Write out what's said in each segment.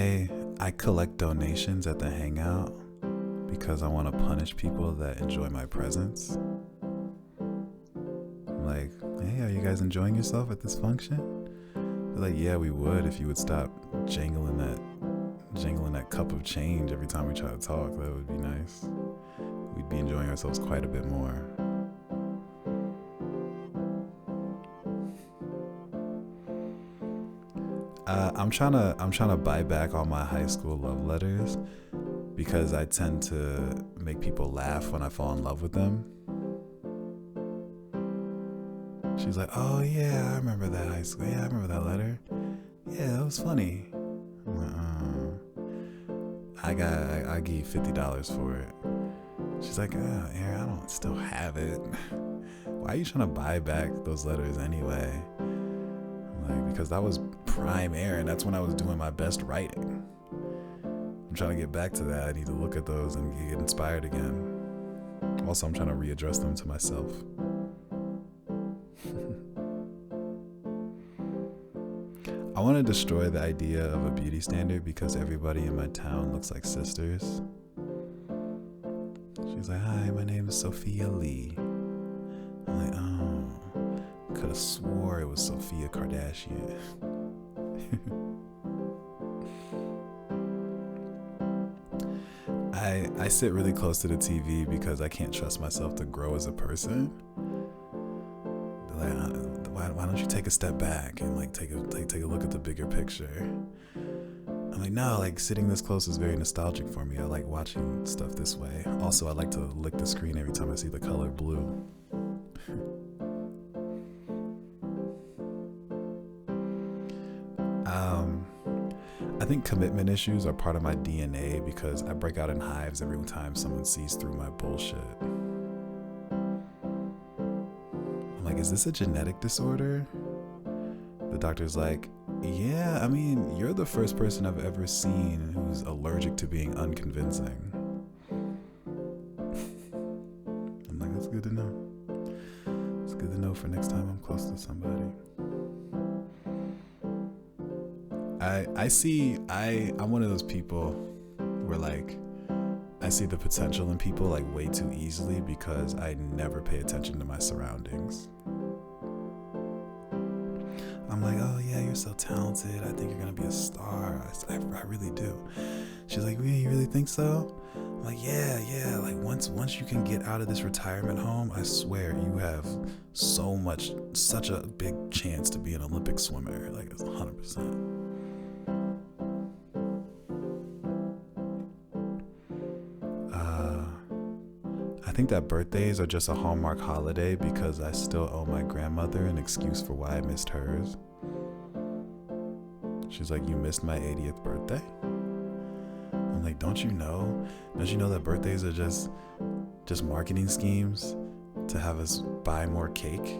I collect donations at the hangout because I want to punish people that enjoy my presence. I'm like, hey, are you guys enjoying yourself at this function? They're like, yeah, we would if you would stop jangling that cup of change every time we try to talk. That would be nice. We'd be enjoying ourselves quite a bit more. I'm trying to buy back all my high school love letters because I tend to make people laugh when I fall in love with them. She's like, oh yeah, I remember that high school. Yeah, I remember that letter. Yeah, that was funny. I'm like, I give you $50 for it. She's like, oh, Aaron, I don't still have it. Why are you trying to buy back those letters anyway? I'm like, because that was prime Aaron. That's when I was doing my best writing. I'm trying to get back to that. I need to look at those and get inspired again. Also, I'm trying to readdress them to myself. I want to destroy the idea of a beauty standard because everybody in my town looks like sisters. She's like, hi, my name is Sophia Lee. I'm like, oh, could have swore it was Sophia Kardashian. I sit really close to the TV because I can't trust myself to grow as a person. Like, why don't you take a step back and like take a look at the bigger picture? I'm like, no, like sitting this close is very nostalgic for me. I like watching stuff this way. Also, I like to lick the screen every time I see the color blue. I think commitment issues are part of my DNA because I break out in hives every time someone sees through my bullshit. I'm like, is this a genetic disorder? The doctor's like, yeah, I mean, you're the first person I've ever seen who's allergic to being unconvincing. I'm like, that's good to know. It's good to know for next time I'm close to somebody. I'm one of those people where like I see the potential in people like way too easily because I never pay attention to my surroundings. I'm like, oh yeah, you're so talented. I think you're gonna be a star. I really do. She's like, you really think so? I'm like, yeah. Like once you can get out of this retirement home, I swear you have such a big chance to be an Olympic swimmer. Like it's 100%. I think that birthdays are just a Hallmark holiday because I still owe my grandmother an excuse for why I missed hers. She's like, you missed my 80th birthday? I'm like, don't you know that birthdays are just marketing schemes to have us buy more cake?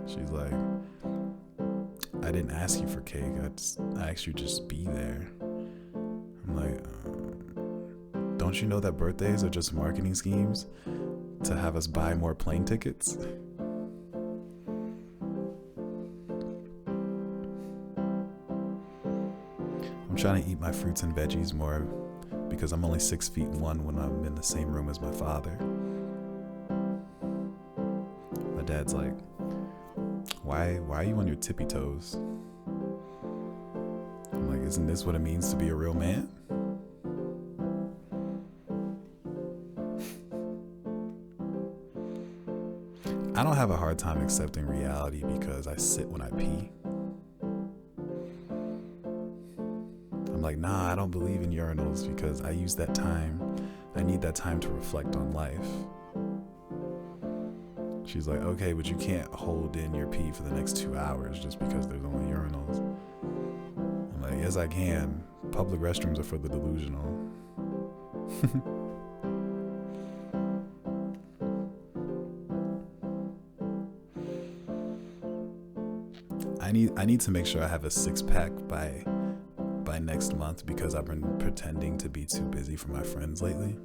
She's like, I didn't ask you for cake. I asked you to just be there. I'm like, don't you know that birthdays are just marketing schemes to have us buy more plane tickets? I'm trying to eat my fruits and veggies more because I'm only 6'1" when I'm in the same room as my father. My dad's like, why are you on your tippy toes? I'm like, isn't this what it means to be a real man? I don't have a hard time accepting reality because I sit when I pee. I'm like, nah, I don't believe in urinals because I need that time to reflect on life. She's like, okay, but you can't hold in your pee for the next 2 hours just because there's only urinals. I'm like, yes, I can. Public restrooms are for the delusional. I need to make sure I have a 6-pack by next month because I've been pretending to be too busy for my friends lately.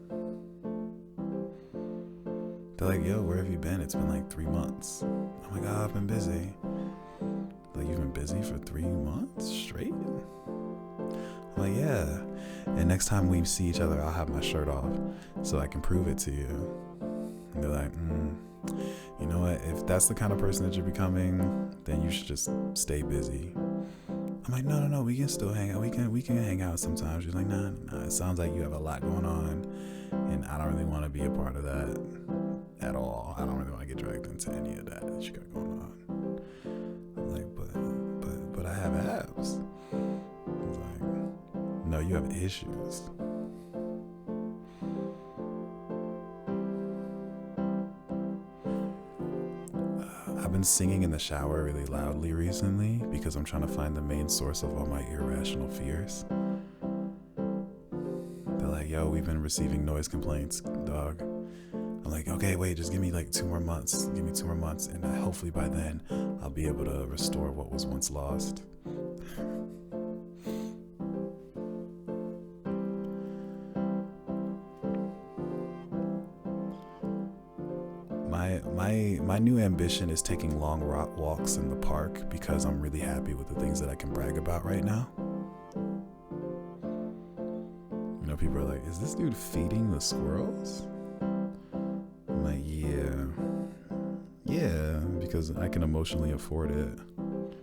They're like, yo, where have you been? It's been like 3 months. I'm like, oh, I've been busy. Like, you've been busy for 3 months straight? I'm like, like, yeah. And next time we see each other, I'll have my shirt off so I can prove it to you. And they're like, you know what? If that's the kind of person that you're becoming, then you should just stay busy. I'm like, no, we can still hang out. We can hang out sometimes. She's like, nah. It sounds like you have a lot going on, and I don't really want to be a part of that at all. I don't really want to get dragged into any of that you got going on. I'm like, but I have abs. I was like, no, you have issues. I've been singing in the shower really loudly recently because I'm trying to find the main source of all my irrational fears. They're like, yo, we've been receiving noise complaints, dog. I'm like, okay, wait, just give me like 2 more months. Give me 2 more months, and hopefully by then I'll be able to restore what was once lost. My new ambition is taking long walks in the park because I'm really happy with the things that I can brag about right now. You know, people are like, is this dude feeding the squirrels? I'm like, yeah, because I can emotionally afford it.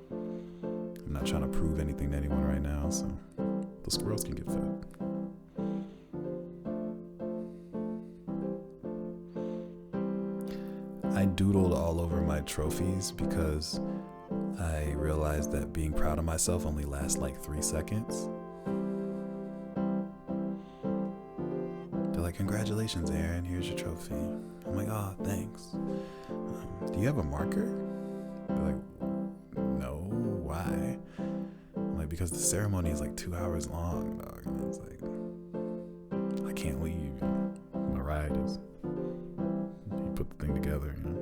I'm not trying to prove anything to anyone right now, so the squirrels can get fed. I doodled all over my trophies because I realized that being proud of myself only lasts like 3 seconds. They're like, congratulations, Aaron, here's your trophy. I'm like, oh, thanks. Do you have a marker? They're like, no, why? I'm like, because the ceremony is like 2 hours long, dog. And I was like, I can't leave. My ride is... put the thing together, you know.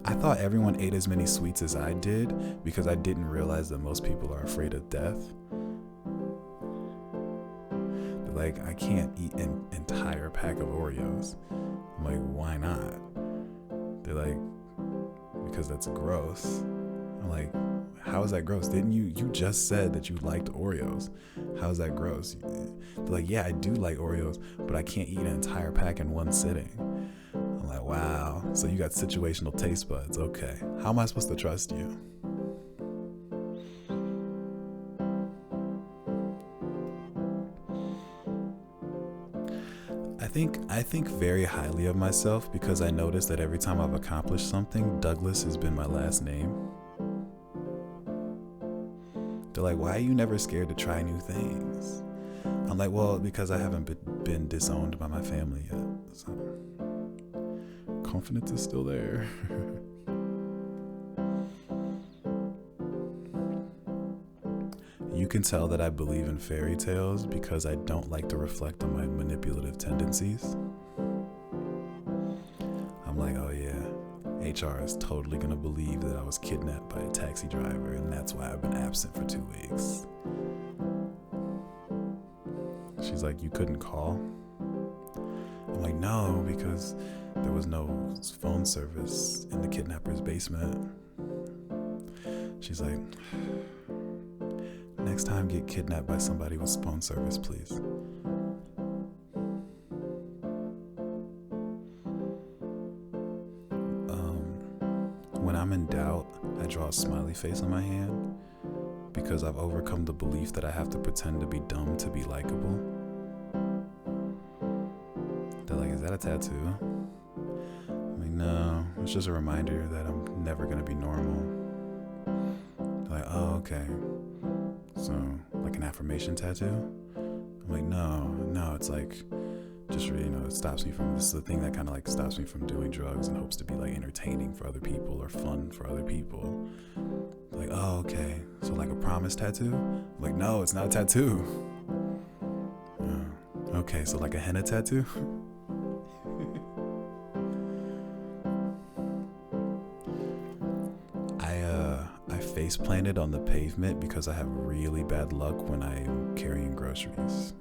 I thought everyone ate as many sweets as I did because I didn't realize that most people are afraid of death. They're like, I can't eat an entire pack of Oreos. I'm like, why not? They're like, because that's gross. I'm like, how is that gross? Didn't you just said that you liked Oreos? How is that gross? They're like, yeah, I do like Oreos, but I can't eat an entire pack in one sitting. I'm like, wow. So you got situational taste buds. Okay. How am I supposed to trust you? I think very highly of myself because I noticed that every time I've accomplished something, Douglas has been my last name. They're like, why are you never scared to try new things? I'm like, well, because I haven't been disowned by my family yet. So confidence is still there. You can tell that I believe in fairy tales because I don't like to reflect on my manipulative tendencies. I'm like, oh yeah, HR is totally gonna believe that I was kidnapped by a taxi driver and that's why I've been absent for 2 weeks. She's like, you couldn't call? I'm like, no, because there was no phone service in the kidnapper's basement. She's like, next time get kidnapped by somebody with phone service, please. When I'm in doubt, I draw a smiley face on my hand because I've overcome the belief that I have to pretend to be dumb to be likable. They're like, is that a tattoo? I'm like, no, it's just a reminder that I'm never gonna be normal. They're like, oh, okay. So, like an affirmation tattoo? I'm like, no, it's like, just, you know, it stops me from, this is the thing that kind of like stops me from doing drugs in hopes to be like entertaining for other people or fun for other people. Like, oh, okay. So like a promise tattoo? I'm like, no, it's not a tattoo. Okay, so like a henna tattoo? I face planted on the pavement because I have really bad luck when I'm carrying groceries.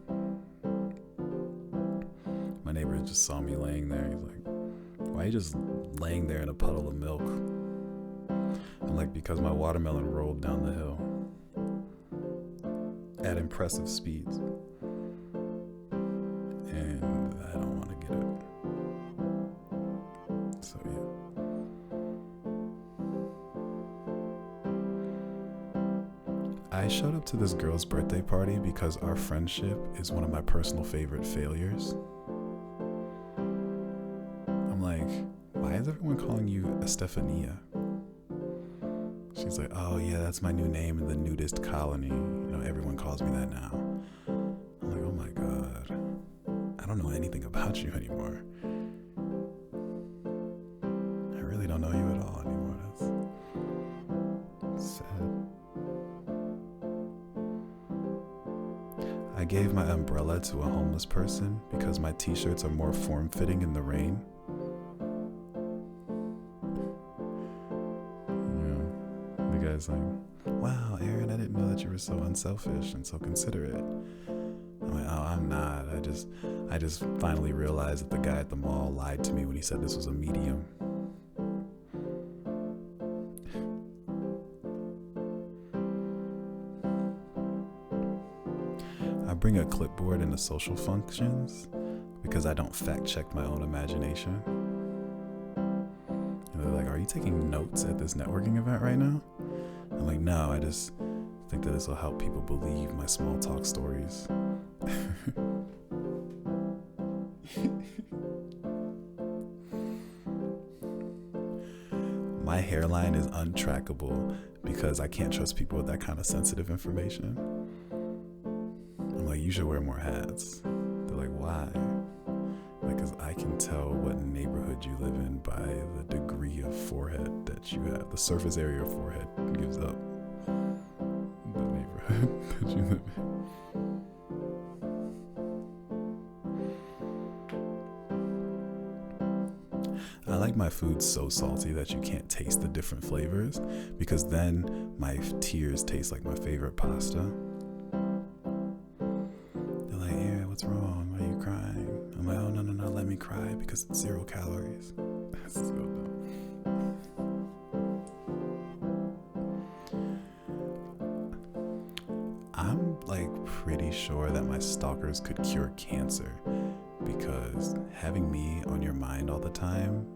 My neighbor just saw me laying there. He's like, why are you just laying there in a puddle of milk? And like, because my watermelon rolled down the hill at impressive speeds. And I don't want to get it. So yeah. I showed up to this girl's birthday party because our friendship is one of my personal favorite failures. I'm like, why is everyone calling you Estefania? She's like, oh yeah, that's my new name in the nudist colony. You know, everyone calls me that now. I'm like, oh my God, I don't know anything about you anymore. I really don't know you at all anymore. That's sad. I gave my umbrella to a homeless person because my t-shirts are more form-fitting in the rain. The guy's like, wow, Aaron, I didn't know that you were so unselfish and so considerate. I'm like, oh, I'm not. I just finally realized that the guy at the mall lied to me when he said this was a medium. I bring a clipboard into social functions because I don't fact check my own imagination. And they're like, are you taking notes at this networking event right now? I'm like, no, I just think that this will help people believe my small talk stories. My hairline is untrackable because I can't trust people with that kind of sensitive information. I'm like, you should wear more hats. They're like, why? Because I can tell what neighborhood you live in by the degree of forehead that you have. The surface area of forehead gives up the neighborhood that you live in. I like my food so salty that you can't taste the different flavors, because then my tears taste like my favorite pasta. They're like, yeah, what's wrong? Why are you crying? I'm like, oh, no, let me cry because it's 0 calories. That's so dumb. I'm like pretty sure that my stalkers could cure cancer, because having me on your mind all the time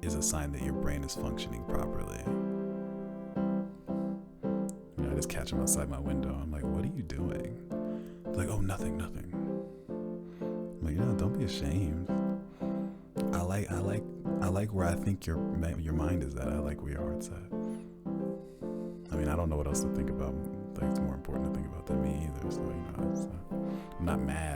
is a sign that your brain is functioning properly. You know, I just catch them outside my window. I'm like, what are you doing? They're like, oh, nothing. I'm like, yeah, don't be ashamed. I like where I think your mind is at. I like where your heart's at. I mean, I don't know what else to think about. Like, it's more important to think about than me either. So, you know, I'm not mad